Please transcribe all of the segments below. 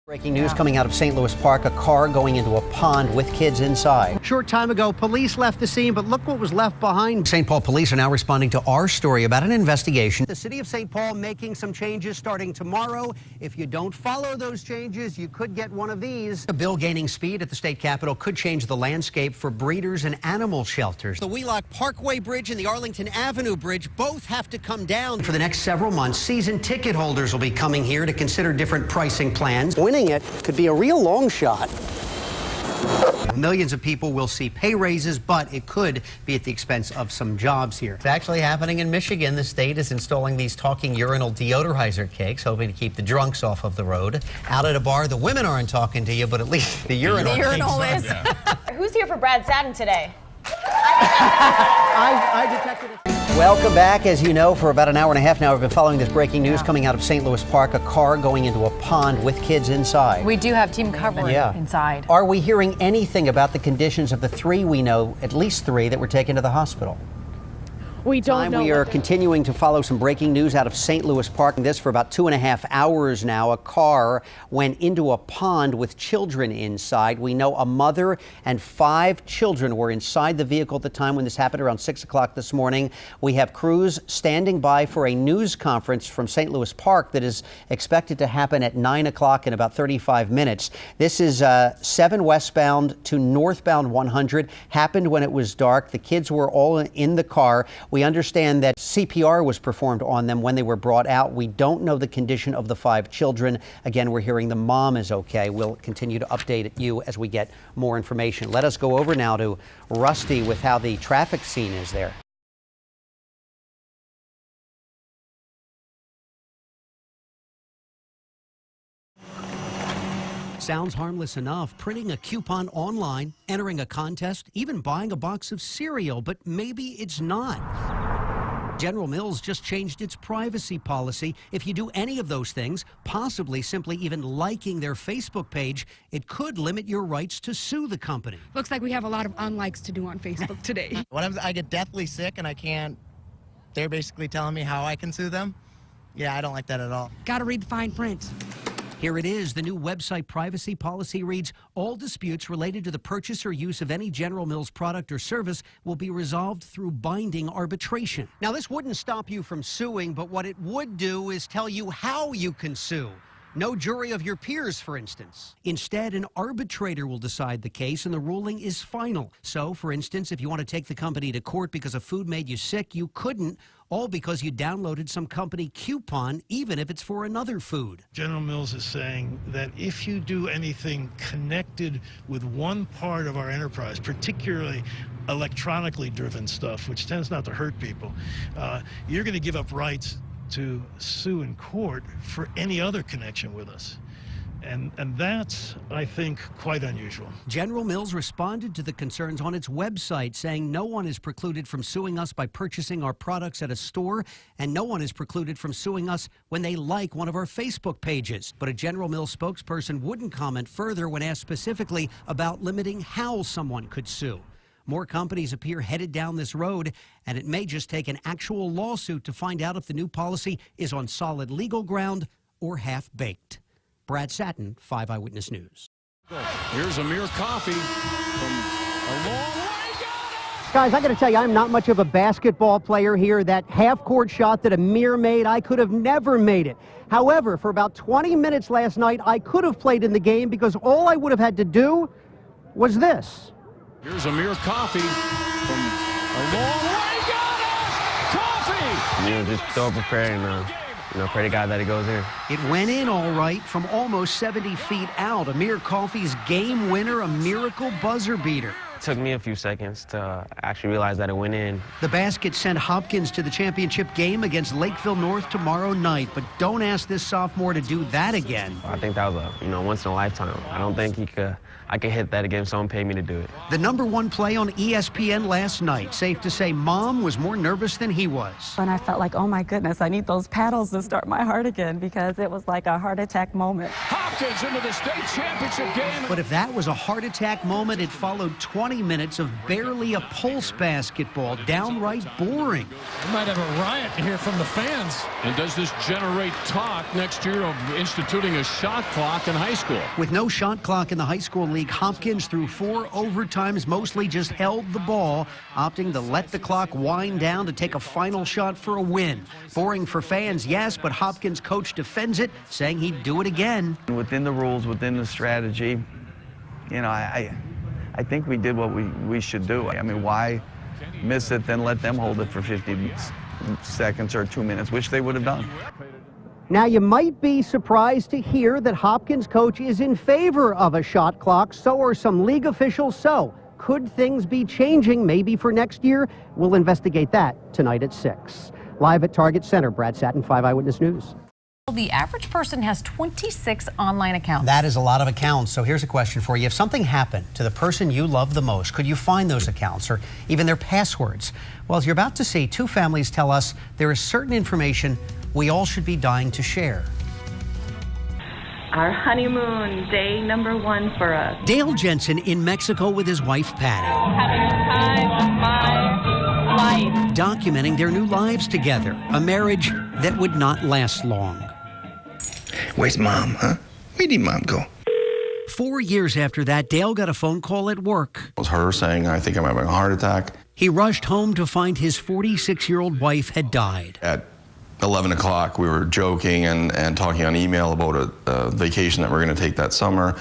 Breaking news coming out of St. Louis Park, a car going into a pond with kids inside. Short time ago, police left the scene, but look what was left behind. St. Paul police are now responding to our story about an investigation. The city of St. Paul making some changes starting tomorrow. If you don't follow those changes, you could get one of these. A bill gaining speed at the state capitol could change the landscape for breeders and animal shelters. The Wheelock Parkway Bridge and the Arlington Avenue Bridge both have to come down. For the next several months, season ticket holders will be coming here to consider different pricing plans. Winning it could be a real long shot. Millions of people will see pay raises, but it could be at the expense of some jobs here. It's actually happening in Michigan. The state is installing these talking urinal deodorizer cakes, hoping to keep the drunks off of the road. Out at a bar, the women aren't talking to you, but at least the urinal is. Yeah. Who's here for Brad Sattin today? I detected it. Welcome back. As you know, for about an hour and a half now, we've been following this breaking news coming out of St. Louis Park, a car going into a pond with kids inside. We do have team coverage inside. Are we hearing anything about the conditions of the three we know, at least three, that were taken to the hospital? We don't know. We are continuing to follow some breaking news out of St. Louis Park. This for about 2.5 hours now. A car went into a pond with children inside. We know a mother and 5 children were inside the vehicle at the time when this happened, around 6 o'clock this morning. We have crews standing by for a news conference from St. Louis Park that is expected to happen at 9 o'clock in about 35 minutes. This is 7 westbound to northbound 100. Happened when it was dark. The kids were all in the car. We understand that CPR was performed on them when they were brought out. We don't know the condition of the 5 children. Again, we're hearing the mom is okay. We'll continue to update you as we get more information. Let us go over now to Rusty with how the traffic scene is there. Sounds harmless enough, printing a coupon online, entering a contest, even buying a box of cereal, but maybe it's not. General Mills just changed its privacy policy. If you do any of those things, possibly simply even liking their Facebook page, it could limit your rights to sue the company. Looks like we have a lot of unlikes to do on Facebook today. When I get deathly sick and I can't, they're basically telling me how I can sue them. Yeah, I don't like that at all. Gotta read the fine print. Here it is. The new website privacy policy reads, all disputes related to the purchase or use of any General Mills product or service will be resolved through binding arbitration. Now, this wouldn't stop you from suing, but what it would do is tell you how you can sue. No jury of your peers, for instance. Instead, an arbitrator will decide the case, and the ruling is final. So, for instance, if you want to take the company to court because a food made you sick, you couldn't, all because you downloaded some company coupon, even if it's for another food. General Mills is saying that if you do anything connected with one part of our enterprise, particularly electronically driven stuff, which tends not to hurt people, you're going to give up rights to sue in court for any other connection with us. And that's, I think, quite unusual. General Mills responded to the concerns on its website, saying no one is precluded from suing us by purchasing our products at a store, and no one is precluded from suing us when they like one of our Facebook pages. But a General Mills spokesperson wouldn't comment further when asked specifically about limiting how someone could sue. More companies appear headed down this road, and it may just take an actual lawsuit to find out if the new policy is on solid legal ground or half-baked. Brad Sattin, 5 Eyewitness News. Here's Amir Coffey from a long way. Guys, I got to tell you, I'm not much of a basketball player here. That half-court shot that Amir made, I could have never made it. However, for about 20 minutes last night, I could have played in the game because all I would have had to do was this. Here's Amir Coffey from a long way. Got it! Coffey! Just throw up a prayer and pray to God that it goes in. It went in all right from almost 70 feet out. Amir Coffey's game winner, a miracle buzzer beater. It took me a few seconds to actually realize that it went in. The basket sent Hopkins to the championship game against Lakeville North tomorrow night, but don't ask this sophomore to do that again. I think that was a once in a lifetime. I don't think I could hit that again if someone paid me to do it. The #1 play on ESPN last night. Safe to say Mom was more nervous than he was. And I felt like, oh my goodness, I need those paddles to start my heart again because it was like a heart attack moment. Hopkins into the state championship game. But if that was a heart attack moment, it followed 20 minutes of barely a pulse basketball, downright boring. We might have a riot here from the fans. And does this generate talk next year of instituting a shot clock in high school? With no shot clock in the high school league, Hopkins through 4 overtimes mostly just held the ball, opting to let the clock wind down to take a final shot for a win. Boring for fans, yes, but Hopkins' coach defends it, saying he'd do it again. Within the rules, within the strategy, you know, I think we did what we should do. I mean, why miss it, then let them hold it for 50 seconds or 2 minutes, which they would have done. Now, you might be surprised to hear that Hopkins' coach is in favor of a shot clock. So are some league officials. So, could things be changing maybe for next year? We'll investigate that tonight at 6. Live at Target Center, Brad Sattin, 5 Eyewitness News. The average person has 26 online accounts. That is a lot of accounts. So here's a question for you. If something happened to the person you love the most, could you find those accounts or even their passwords? Well, as you're about to see, 2 families tell us there is certain information we all should be dying to share. Our honeymoon, day number 1 for us. Dale Jensen in Mexico with his wife, Patty. Having the time of my life. Documenting their new lives together, a marriage that would not last long. Where's Mom, huh? Where did Mom go? 4 years after that, Dale got a phone call at work. It was her saying, I think I'm having a heart attack. He rushed home to find his 46-year-old wife had died. At 11 o'clock, we were joking and talking on email about a vacation that we're going to take that summer.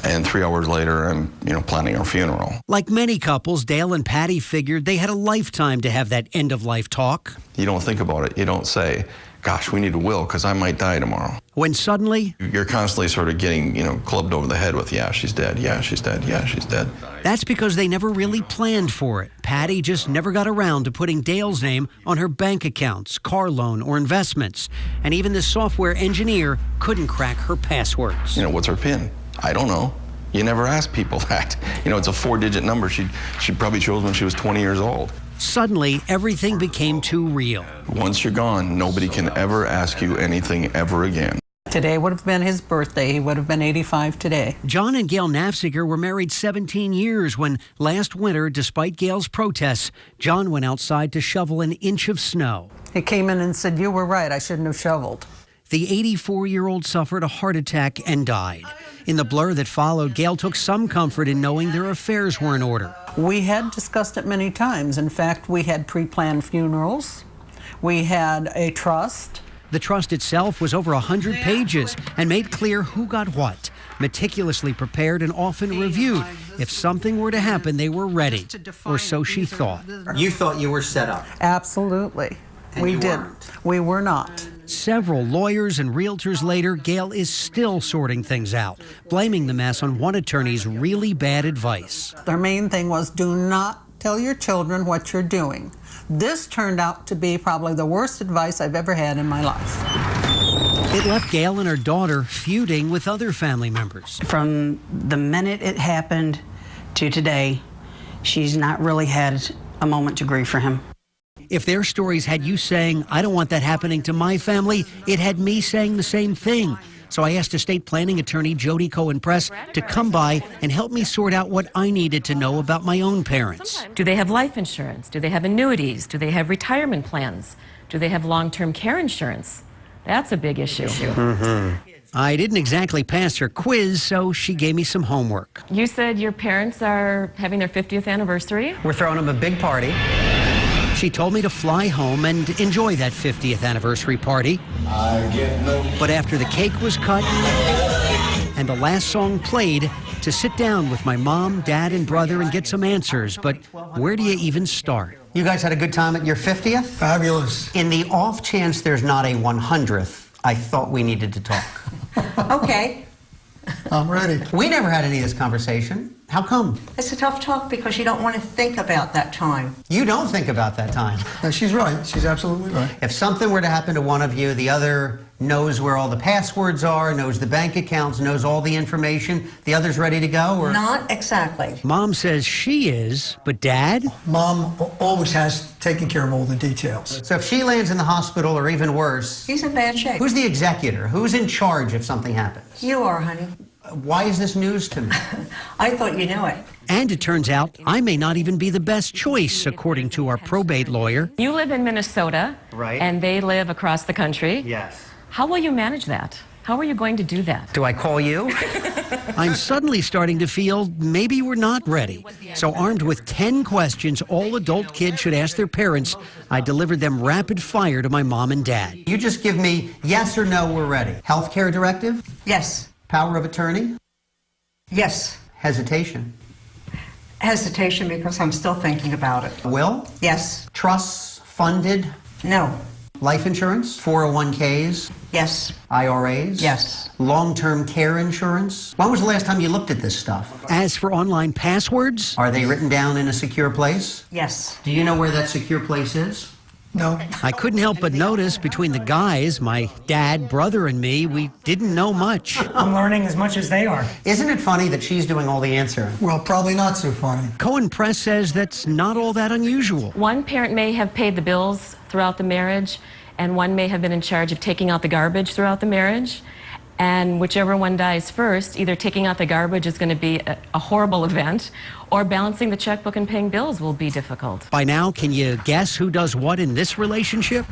And 3 hours later, I'm, planning our funeral. Like many couples, Dale and Patty figured they had a lifetime to have that end-of-life talk. You don't think about it. You don't say, gosh, we need a will because I might die tomorrow. When suddenly, you're constantly sort of getting, clubbed over the head with, yeah, she's dead, yeah, she's dead, yeah, she's dead. That's because they never really planned for it. Patty just never got around to putting Dale's name on her bank accounts, car loan, or investments. And even the software engineer couldn't crack her passwords. What's her PIN? I don't know. You never ask people that. It's a 4-digit number she probably chose when she was 20 years old. Suddenly, everything became too real. Once you're gone, nobody can ever ask you anything ever again. Today would have been his birthday. He would have been 85 today. John and Gail Nafziger were married 17 years when last winter, despite Gail's protests, John went outside to shovel an inch of snow. He came in and said, "You were right, I shouldn't have shoveled." The 84-year-old suffered a heart attack and died. In the blur that followed, Gail took some comfort in knowing their affairs were in order. We had discussed it many times. In fact, we had pre-planned funerals. We had a trust. The trust itself was over 100 pages and made clear who got what. Meticulously prepared and often reviewed. If something were to happen, they were ready. Or so she thought. You thought you were set up? Absolutely. And we you didn't. weren't. We were not. Several lawyers and realtors later, Gail is still sorting things out, blaming the mess on one attorney's really bad advice. Their main thing was, do not tell your children what you're doing. This turned out to be probably the worst advice I've ever had in my life. It left Gail and her daughter feuding with other family members. From the minute it happened to today, she's not really had a moment to grieve for him. If their stories had you saying, I don't want that happening to my family, it had me saying the same thing. So I asked estate planning attorney Jody Cohen-Press to come by and help me sort out what I needed to know about my own parents. Do they have life insurance? Do they have annuities? Do they have retirement plans? Do they have long-term care insurance? That's a big issue. I didn't exactly pass her quiz, so she gave me some homework. You said your parents are having their 50th anniversary? We're throwing them a big party. She told me to fly home and enjoy that 50th anniversary party. But after the cake was cut and the last song played, to sit down with my mom, dad, and brother and get some answers. But where do you even start? You guys had a good time at your 50th? Fabulous. In the off chance there's not a 100th, I thought we needed to talk. Okay. I'm ready. We never had any of this conversation. How come? It's a tough talk because you don't want to think about that time. You don't think about that time. No, she's right. She's absolutely right. If something were to happen to one of you, the other knows where all the passwords are, knows the bank accounts, knows all the information. The other's ready to go? Or? Not exactly. Mom says she is, but Dad? Mom always has taken care of all the details. So if she lands in the hospital or even worse... He's in bad shape. Who's the executor? Who's in charge if something happens? You are, honey. Why is this news to me? I thought you knew it. And it turns out I may not even be the best choice, according to our probate lawyer. You live in Minnesota, right? And they live across the country. Yes. How will you manage that? How are you going to do that? Do I call you? I'm suddenly starting to feel maybe we're not ready. So armed with 10 questions all adult kids should ask their parents, I delivered them rapid fire to my mom and dad. You just give me yes or no, we're ready. Healthcare directive? Yes. Power of attorney? Yes. Hesitation? Hesitation because I'm still thinking about it. Will? Yes. Trusts funded? No. Life insurance? 401ks? Yes. IRAs? Yes. Long-term care insurance? When was the last time you looked at this stuff? As for online passwords? Are they written down in a secure place? Yes. Do you know where that secure place is? No. I couldn't help but notice between the guys, my dad, brother, and me, we didn't know much. I'm learning as much as they are. Isn't it funny that she's doing all the answering? Well, probably not so funny. Cohen Press says that's not all that unusual. One parent may have paid the bills throughout the marriage, and one may have been in charge of taking out the garbage throughout the marriage. And whichever one dies first, either taking out the garbage is going to be a horrible event, or balancing the checkbook and paying bills will be difficult. By now, can you guess who does what in this relationship?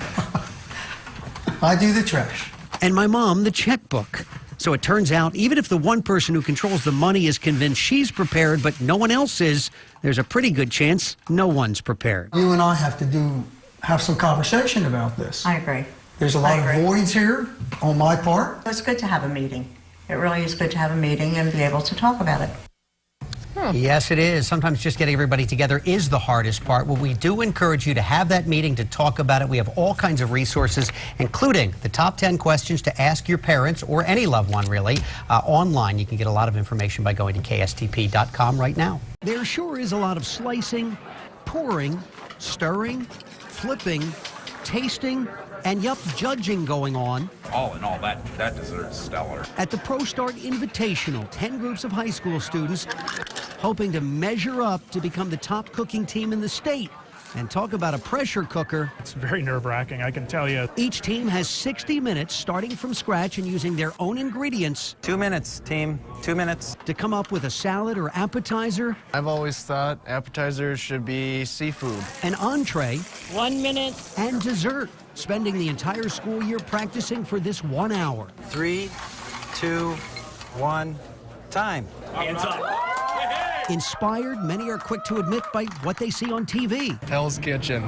I do the trash. And my mom, the checkbook. So it turns out, even if the one person who controls the money is convinced she's prepared, but no one else is, there's a pretty good chance no one's prepared. You and I have to have some conversation about this. I agree. There's a lot of voids here on my part. It's good to have a meeting. It really is good to have a meeting and be able to talk about it. Yes, it is. Sometimes just getting everybody together is the hardest part. Well, we do encourage you to have that meeting to talk about it. We have all kinds of resources, including the top 10 questions to ask your parents or any loved one, really, online. You can get a lot of information by going to KSTP.com right now. There sure is a lot of slicing, pouring, stirring, flipping, tasting, and judging going on. All in all, that dessert's stellar. At the Pro Start Invitational, 10 groups of high school students hoping to measure up to become the top cooking team in the state. And talk about a pressure cooker. It's very nerve-wracking, I can tell you. Each team has 60 minutes starting from scratch and using their own ingredients. 2 minutes, team. 2 minutes. To come up with a salad or appetizer. I've always thought appetizers should be seafood. An entree. 1 minute. And dessert. Spending the entire school year practicing for this 1 hour. 3, 2, 1, time. Hands up. Inspired, many are quick to admit by what they see on TV. Hell's Kitchen.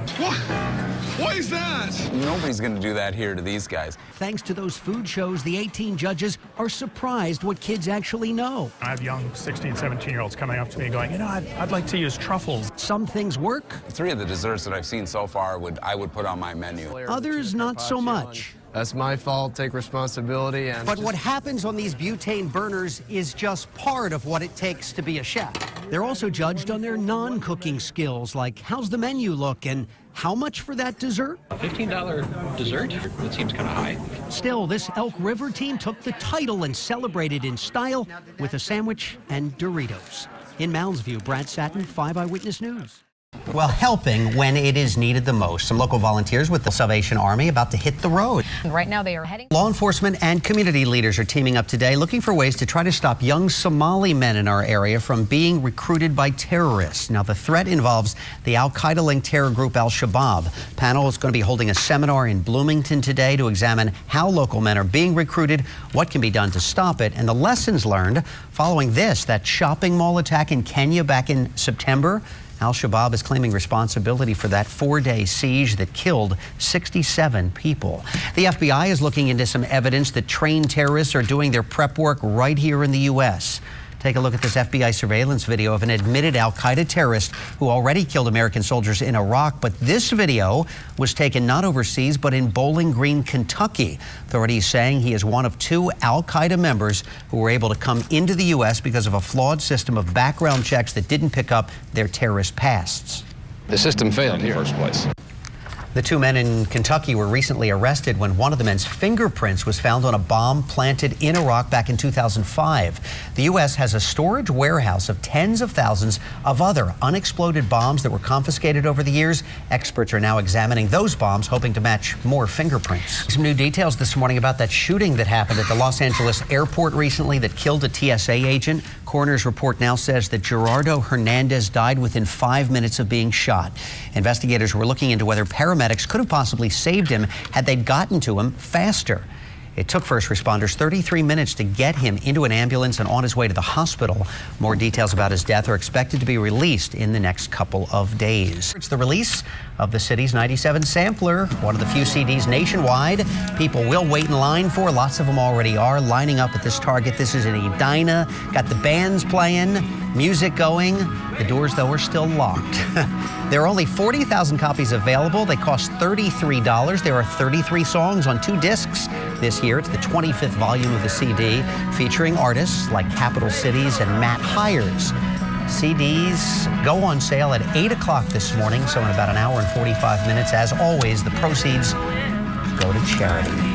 What is that? Nobody's going to do that here to these guys. Thanks to those food shows, the 18 judges are surprised what kids actually know. I have young 16, 17-year-olds coming up to me going, I'd like to use truffles. Some things work. 3 of the desserts that I've seen so far I would put on my menu. Others not so much. That's my fault. Take responsibility. But what happens on these butane burners is just part of what it takes to be a chef. They're also judged on their non-cooking skills, like how's the menu look and how much for that dessert? A $15 dessert? That seems kind of high. Still, this Elk River team took the title and celebrated in style with a sandwich and Doritos. In Mounds View, Bradsattin, 5 Eyewitness News. Well, helping when it is needed the most. Some local volunteers with the Salvation Army about to hit the road. Right now they are heading. Law enforcement and community leaders are teaming up today looking for ways to try to stop young Somali men in our area from being recruited by terrorists. Now, the threat involves the al-Qaeda-linked terror group Al-Shabaab. Panel is going to be holding a seminar in Bloomington today to examine how local men are being recruited, what can be done to stop it, and the lessons learned following that shopping mall attack in Kenya back in September. Al-Shabaab is claiming responsibility for that 4-day siege that killed 67 people. The FBI is looking into some evidence that trained terrorists are doing their prep work right here in the U.S. Take a look at this FBI surveillance video of an admitted al-Qaeda terrorist who already killed American soldiers in Iraq. But this video was taken not overseas, but in Bowling Green, Kentucky. Authorities saying he is one of 2 al-Qaeda members who were able to come into the U.S. because of a flawed system of background checks that didn't pick up their terrorist pasts. The system failed in the first place. The two men in Kentucky were recently arrested when one of the men's fingerprints was found on a bomb planted in Iraq back in 2005. The U.S. has a storage warehouse of tens of thousands of other unexploded bombs that were confiscated over the years. Experts are now examining those bombs, hoping to match more fingerprints. Some new details this morning about that shooting that happened at the Los Angeles airport recently that killed a TSA agent. Coroner's report now says that Gerardo Hernandez died within 5 minutes of being shot. Investigators were looking into whether paramedics could have possibly saved him had they gotten to him faster. It took first responders 33 minutes to get him into an ambulance and on his way to the hospital. More details about his death are expected to be released in the next couple of days. It's the release of the city's 97 sampler, one of the few CDs nationwide people will wait in line for. Lots of them already are lining up at this Target. This is in Edina. Got the bands playing, music going. The doors, though, are still locked. There are only 40,000 copies available. They cost $33. There are 33 songs on 2 discs this year. It's the 25th volume of the CD, featuring artists like Capital Cities and Matt Hires. CDs go on sale at 8 o'clock this morning, so in about an hour and 45 minutes. As always, the proceeds go to charity.